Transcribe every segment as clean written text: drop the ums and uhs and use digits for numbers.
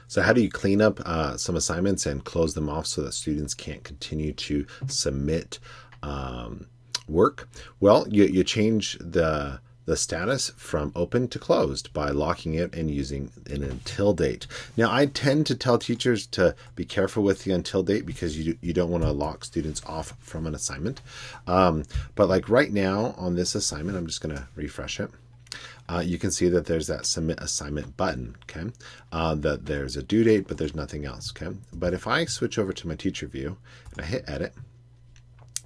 So how do you clean up some assignments and close them off so that students can't continue to submit work? Well, you change the status from open to closed by locking it and using an until date. Now, I tend to tell teachers to be careful with the until date because you don't want to lock students off from an assignment. But like right now on this assignment, I'm just going to refresh it. You can see that there's that submit assignment button, okay? That there's a due date, but there's nothing else, okay? But if I switch over to my teacher view and I hit edit,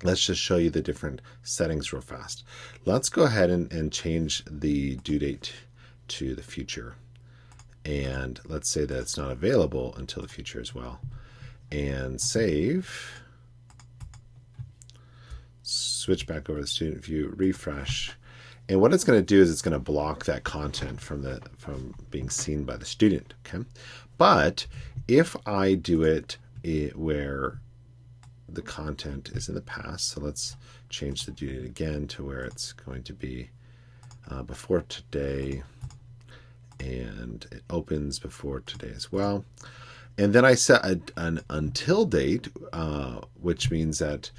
let's just show you the different settings real fast. Let's go ahead and change the due date to the future. And let's say that it's not available until the future as well. And save. Switch back over to the student view, refresh. And what it's going to do is it's going to block that content from being seen by the student. Okay, but if I do it where the content is in the past, so let's change the due date again to where it's going to be before today, and it opens before today as well. And then I set an until date, which means that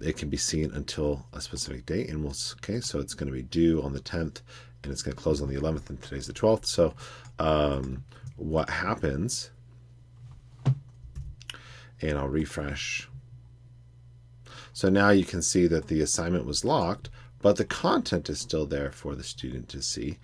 it can be seen until a specific date. And okay, so it's going to be due on the 10th, and it's going to close on the 11th, and today's the 12th. So what happens, and I'll refresh. So now you can see that the assignment was locked, but the content is still there for the student to see.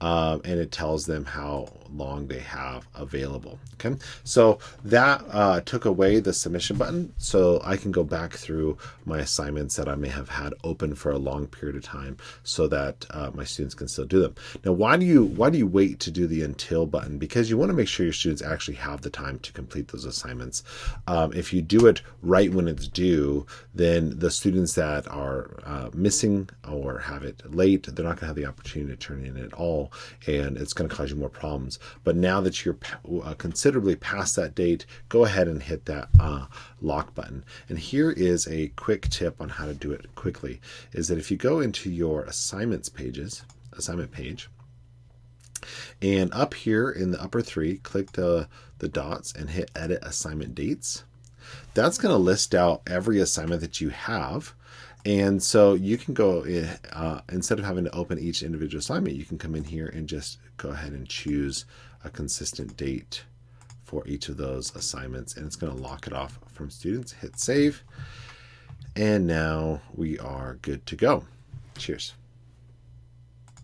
And it tells them how long they have available. Okay, so that took away the submission button, so I can go back through my assignments that I may have had open for a long period of time, so that my students can still do them. Now, why do you wait to do the until button? Because you want to make sure your students actually have the time to complete those assignments. If you do it right when it's due, then the students that are missing or have it late, they're not going to have the opportunity to turn in at all, and it's going to cause you more problems. But now that you're considerably past that date, go ahead and hit that lock button. And here is a quick tip on how to do it quickly, is that if you go into your assignment page, and up here in the upper three, click the dots and hit edit assignment dates. That's going to list out every assignment that you have. And so you can go, instead of having to open each individual assignment, you can come in here and just go ahead and choose a consistent date for each of those assignments. And it's going to lock it off from students. Hit save. And now we are good to go. Cheers.